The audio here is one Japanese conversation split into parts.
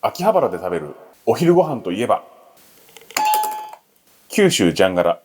秋葉原で食べるお昼ご飯といえば九州ジャンガラ。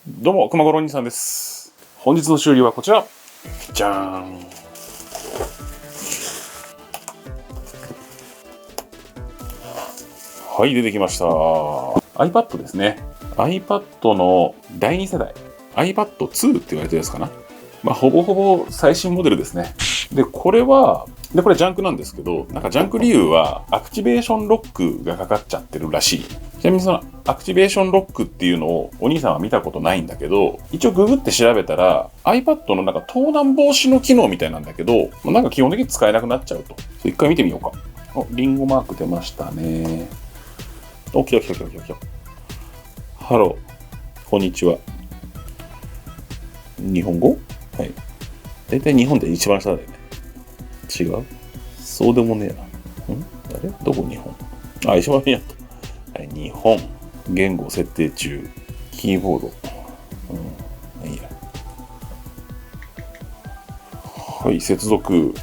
どうも熊五郎兄さんです。本日の修理はこちらじゃーん。はい、出てきました。 iPad ですね。 iPad の第2世代 iPad2 って言われてるやつかな。ほぼほぼ最新モデルですね。でこれジャンクなんですけど、なんかジャンク理由はアクティベーションロックがかかっちゃってるらしい。ちなみにそのアクティベーションロックっていうのをお兄さんは見たことないんだけど、一応ググって調べたら iPad のなんか盗難防止の機能みたいなんだけど、なんか基本的に使えなくなっちゃうと。一回見てみようか。リンゴマーク出ましたね。来た。ハロー、こんにちは。日本語？はい。大体日本で一番下だよね。違う？そうでもねえな。あれ？どこ日本？一番上にあった。はい、日本。言語設定中。キーボード。いいや。はい、接続。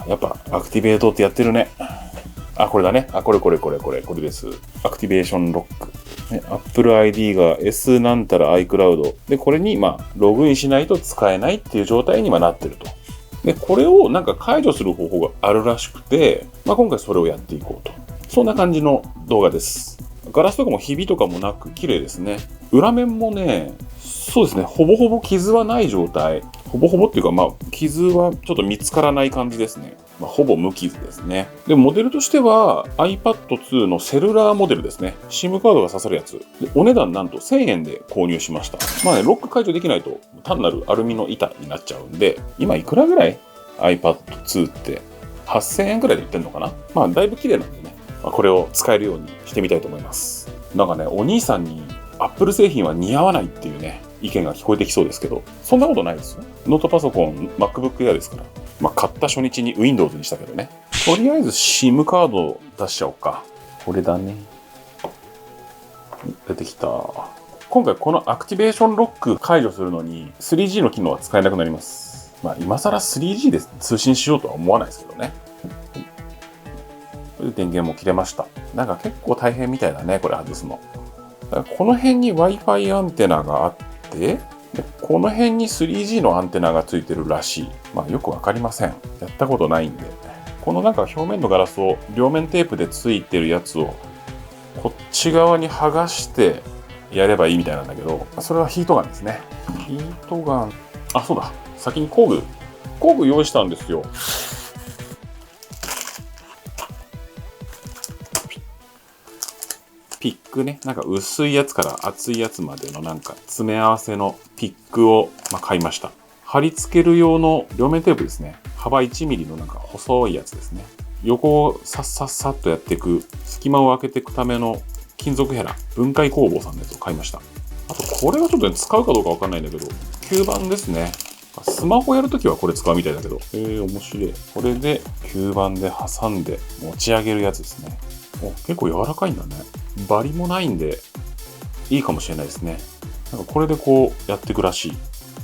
やっぱアクティベートってやってるね。これだね。これです。アクティベーションロック。Apple ID が S なんたら iCloud で、これにログインしないと使えないっていう状態になってると。でこれをなんか解除する方法があるらしくて、今回それをやっていこうと。そんな感じの動画です。ガラスとかもひびとかもなく綺麗ですね。裏面もね、そうですね、ほぼほぼ傷はない状態。ほぼほぼっていうか傷はちょっと見つからない感じですね。ほぼ無傷ですね。でモデルとしては iPad2 のセルラーモデルですね。SIM カードが刺さるやつで、お値段なんと1000円で購入しました。ロック解除できないと単なるアルミの板になっちゃうんで、今いくらぐらい iPad2 って8000円くらいで売ってんのかな。だいぶ綺麗なんでね、これを使えるようにしてみたいと思います。なんかね、お兄さんに Apple 製品は似合わないっていうね意見が聞こえてきそうですけど、そんなことないですよ。ノートパソコン MacBook Air ですから。買った初日に Windows にしたけどね。とりあえず SIM カードを出しちゃおうか。これだね。出てきた。今回このアクティベーションロック解除するのに 3G の機能は使えなくなります。今更 3G で通信しようとは思わないですけどね。これで電源も切れました。なんか結構大変みたいだね、これ外すの。だからこの辺に Wi-Fi アンテナがあって、でこの辺に 3G のアンテナがついてるらしい。よくわかりません。やったことないんで。このなんか表面のガラスを両面テープでついてるやつをこっち側に剥がしてやればいいみたいなんだけど、それはヒートガンですね。ヒートガン、そうだ。先に工具用意したんですよ。ピックね、なんか薄いやつから厚いやつまでのなんか詰め合わせのピックを買いました。貼り付ける用の両面テープですね。幅1ミリのなんか細いやつですね。横をサッとやっていく、隙間を開けていくための金属ヘラ、分解工房さんのやつを買いました。あとこれはちょっと使うかどうかわかんないんだけど、吸盤ですね。スマホやるときはこれ使うみたいだけど、面白い。これで吸盤で挟んで持ち上げるやつですね。結構柔らかいんだね。バリもないんでいいかもしれないですね。なんかこれでこうやっていくらしい。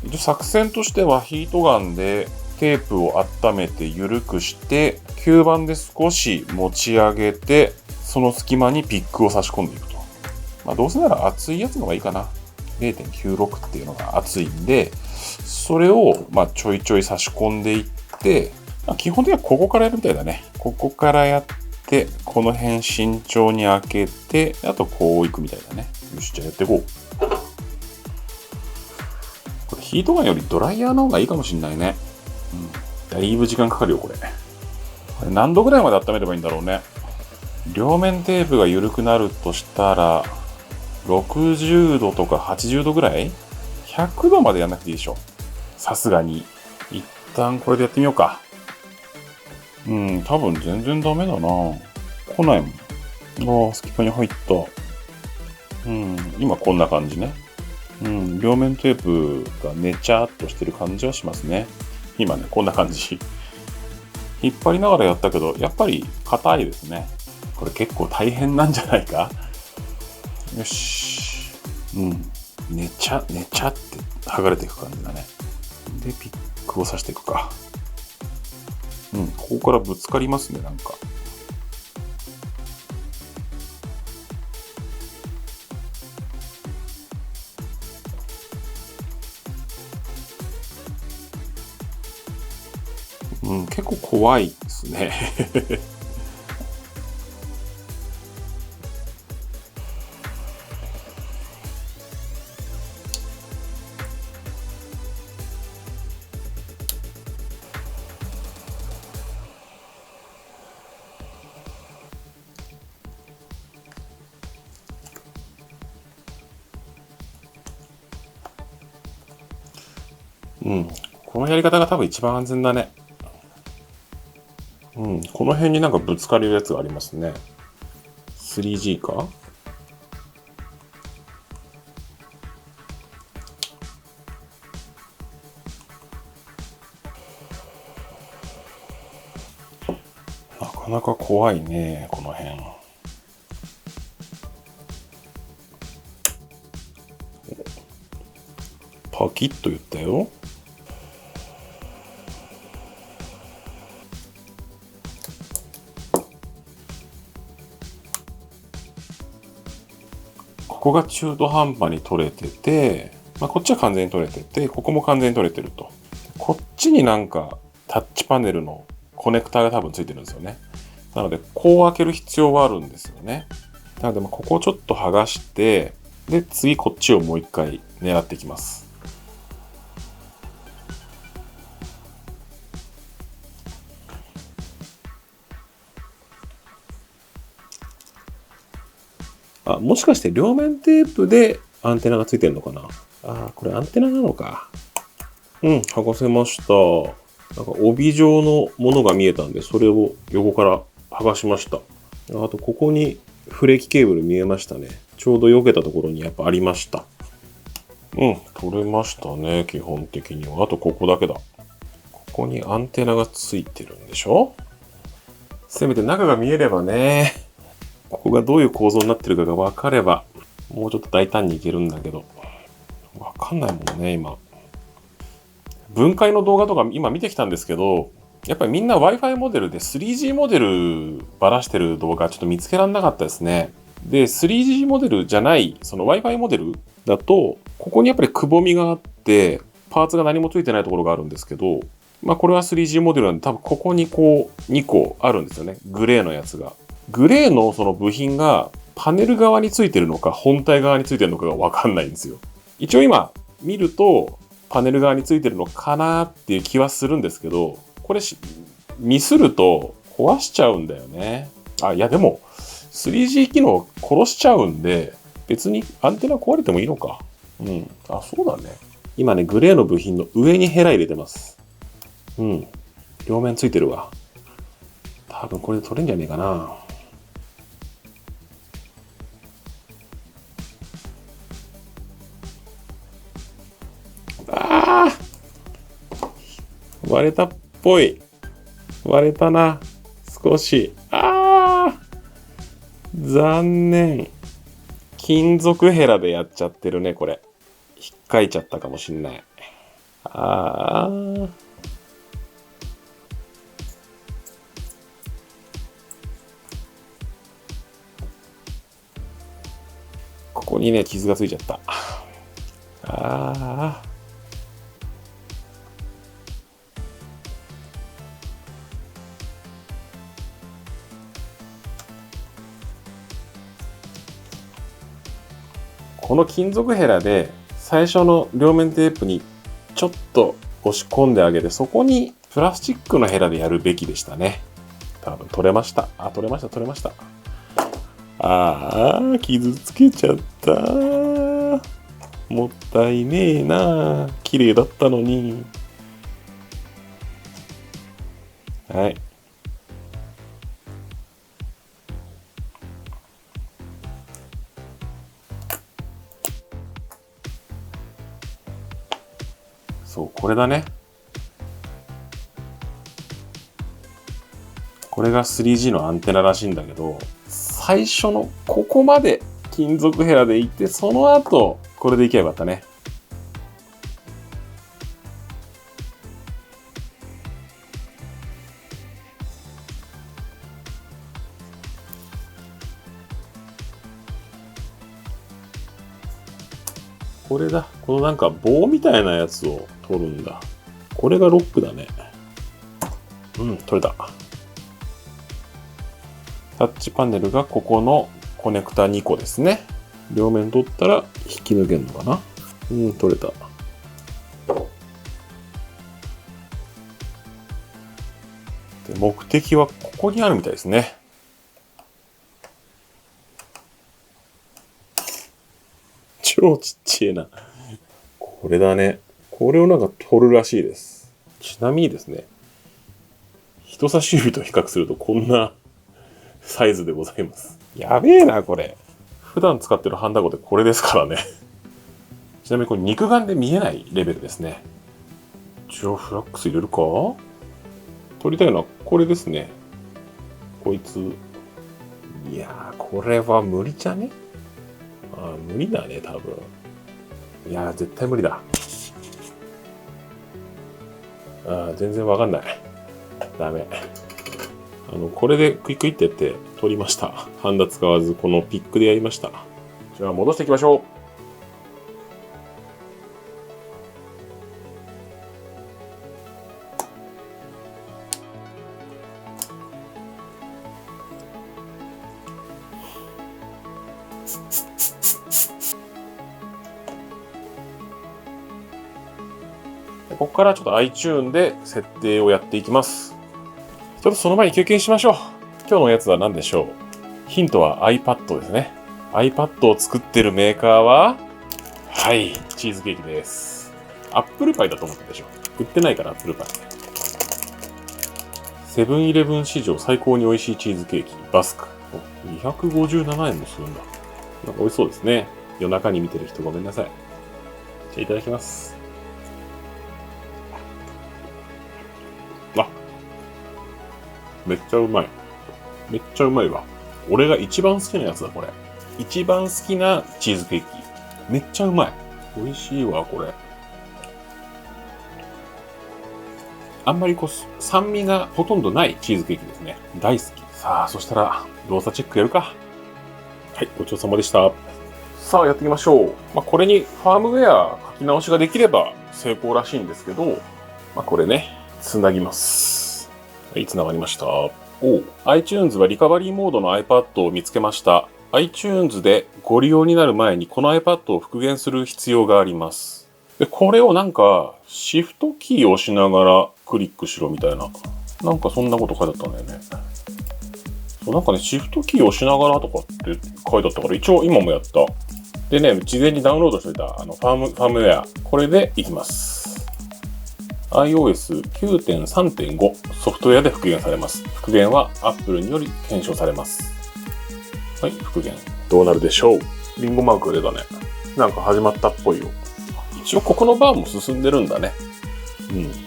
一応作戦としてはヒートガンでテープを温めて緩くして吸盤で少し持ち上げて、その隙間にピックを差し込んでいくと。どうせなら厚いやつの方がいいかな。 0.96 っていうのが厚いんで、それをちょいちょい差し込んでいって、基本的にはここからやるみたいだね。ここからやってこの辺慎重に開けて、あとこういくみたいだね。よし、じゃあやっていこう。これヒートガンよりドライヤーの方がいいかもしんないね。だいぶ時間かかるよこれ。これ何度ぐらいまで温めればいいんだろうね。両面テープが緩くなるとしたら60度とか80度ぐらい？ 100 度までやんなくていいでしょ。さすがに。一旦これでやってみようか。多分全然ダメだな。来ないもん。隙間に入った。今こんな感じね。両面テープがねちゃーっとしてる感じはしますね。今ね、こんな感じ。引っ張りながらやったけど、やっぱり硬いですね。これ結構大変なんじゃないか。よし。ねちゃって剥がれていく感じだね。で、ピックを刺していくか。ここからぶつかりますね、なんか。うん、結構怖いですね。うん。このやり方が多分一番安全だね。うん。この辺になんかぶつかるやつがありますね。3G か？なかなか怖いね、この辺。パキッと言ったよ。ここが中途半端に取れてて、こっちは完全に取れてて、ここも完全に取れてると。こっちになんかタッチパネルのコネクターが多分ついてるんですよね。なので、こう開ける必要はあるんですよね。なので、ここをちょっと剥がして、で、次こっちをもう一回狙っていきます。もしかして両面テープでアンテナがついてるのかな。これアンテナなのか。剥がせました。なんか帯状のものが見えたんで、それを横から剥がしました。あと、ここにフレーキケーブル見えましたね。ちょうど避けたところにやっぱありました。取れましたね、基本的には。あと、ここだけだ。ここにアンテナがついてるんでしょ？せめて中が見えればね、ここがどういう構造になってるかが分かれば、もうちょっと大胆にいけるんだけど、分かんないもんね、今。分解の動画とか今見てきたんですけど、やっぱりみんな Wi-Fi モデルで 3G モデルばらしてる動画ちょっと見つけられなかったですね。で、3G モデルじゃない、その Wi-Fi モデルだと、ここにやっぱりくぼみがあって、パーツが何もついてないところがあるんですけど、これは 3G モデルなんで多分ここにこう2個あるんですよね。グレーのやつが。グレーのその部品がパネル側についてるのか本体側についてるのかがわかんないんですよ。一応今見るとパネル側についてるのかなっていう気はするんですけど、これミスると壊しちゃうんだよね。いやでも 3G 機能殺しちゃうんで別にアンテナ壊れてもいいのか。そうだね。今ね、グレーの部品の上にヘラ入れてます。両面ついてるわ。多分これで取れんじゃねえかな。割れたっぽい。割れたな。少し。残念。金属ヘラでやっちゃってるね、これ。引っかいちゃったかもしんない。ここにね、傷がついちゃった。この金属ヘラで最初の両面テープにちょっと押し込んであげて、そこにプラスチックのヘラでやるべきでしたね。多分取れました。取れました。傷つけちゃった。もったいねえな。綺麗だったのに。はい。そう、これだね。これが 3G のアンテナらしいんだけど、最初のここまで金属ヘラでいって、その後、これでいけばよかったね。これだ。このなんか棒みたいなやつを取るんだ。これがロックだね。取れた。タッチパネルがここのコネクタ2個ですね。両面取ったら引き抜けるのかな。取れた。で、目的はここにあるみたいですね。超ちっちゃいな。これだね。これをなんか取るらしいです。ちなみにですね、人差し指と比較するとこんなサイズでございます。やべえな、これ。普段使ってるハンダゴテこれですからね。ちなみにこれ肉眼で見えないレベルですね。じゃあフラックス入れるか？取りたいのはこれですね。こいつ。いやー、これは無理じゃね？無理だね、多分。いやー、絶対無理だ。全然わかんない。ダメ。これでクイックイってやって取りました。ハンダ使わずこのピックでやりました。じゃあ戻していきましょう。ここからちょっと iTunes で設定をやっていきます。ちょっとその前に休憩しましょう。今日のやつは何でしょう。ヒントは iPad ですね。iPad を作ってるメーカーは、はい、チーズケーキです。アップルパイだと思ったでしょ。売ってないからアップルパイ。セブンイレブン史上最高に美味しいチーズケーキ、バスク。257円もするんだ。なんか美味しそうですね。夜中に見てる人ごめんなさい。じゃあいただきます。めっちゃうまい。めっちゃうまいわ。俺が一番好きなやつだ、これ。一番好きなチーズケーキ。めっちゃうまい。美味しいわ、これ。あんまり酸味がほとんどないチーズケーキですね。大好き。さあ、そしたら、動作チェックやるか。はい、ごちそうさまでした。さあ、やっていきましょう。これにファームウェア書き直しができれば成功らしいんですけど、これね、つなぎます。はい、繋がりました。iTunes はリカバリーモードの iPad を見つけました。iTunes でご利用になる前にこの iPad を復元する必要があります。で、これをなんか、シフトキーを押しながらクリックしろみたいな。なんかそんなこと書いてあったんだよね。なんかね、シフトキーを押しながらとかって書いてあったから、一応今もやった。でね、事前にダウンロードしておいたファームウェア。これでいきます。iOS9.3.5 ソフトウェアで復元されます。復元は Apple により検証されます。はい、復元。どうなるでしょう。リンゴマークが出たね。なんか始まったっぽいよ。一応ここのバーも進んでるんだね。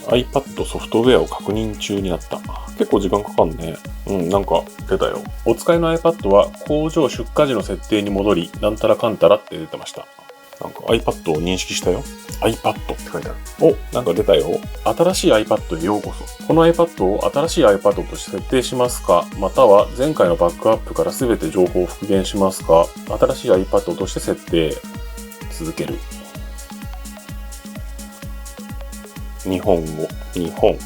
iPad ソフトウェアを確認中になった。結構時間かかんね。なんか出たよ。お使いの iPad は工場出荷時の設定に戻り、なんたらかんたらって出てました。なんか iPad を認識したよ。iPad って書いてある。なんか出たよ。新しい iPad へようこそ。この iPad を新しい iPad として設定しますか、または前回のバックアップから全て情報を復元しますか、新しい iPad として設定。続ける。日本語。日本。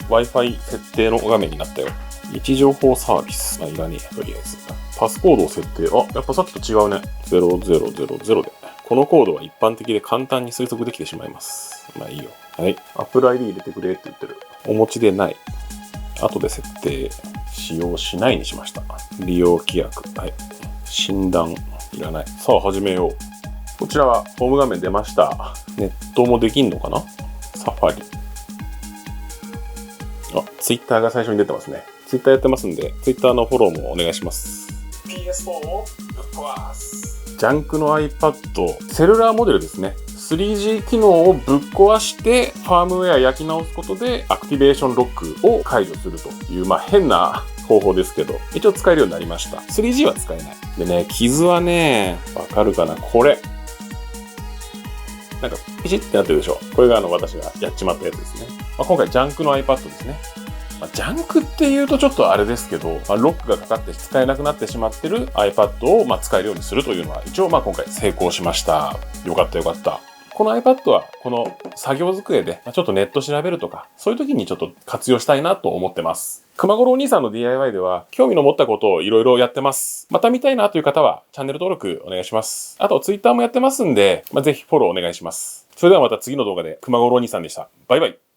Wi-Fi 設定の画面になったよ。位置情報サービス。いらねえ。とりあえず。パスコードを設定。やっぱさっきと違うね。0000で。このコードは一般的で簡単に推測できてしまいます。いいよ。はい。Apple ID 入れてくれって言ってる。お持ちでない。後で設定。使用しないにしました。利用規約。はい。診断。いらない。さあ、始めよう。こちらはホーム画面出ました。ネットもできんのかな？サファリ。Twitter が最初に出てますね。Twitter やってますんで、Twitter のフォローもお願いします。PS4 をぶっ壊す。ジャンクの iPad、セルラーモデルですね。3G 機能をぶっ壊して、ファームウェア焼き直すことで、アクティベーションロックを解除するという、変な方法ですけど、一応使えるようになりました。3G は使えない。でね、傷はね、わかるかな？これ。なんか、ピチってなってるでしょ。これが私がやっちまったやつですね。今回、ジャンクの iPad ですね。ジャンクって言うとちょっとあれですけど、ロックがかかって使えなくなってしまってる iPad を使えるようにするというのは、一応今回成功しました。よかったよかった。この iPad はこの作業机でちょっとネット調べるとか、そういう時にちょっと活用したいなと思ってます。熊五郎お兄さんの DIY では興味の持ったことをいろいろやってます。また見たいなという方はチャンネル登録お願いします。あと Twitter もやってますんで、ぜひフォローお願いします。それではまた次の動画で熊五郎お兄さんでした。バイバイ。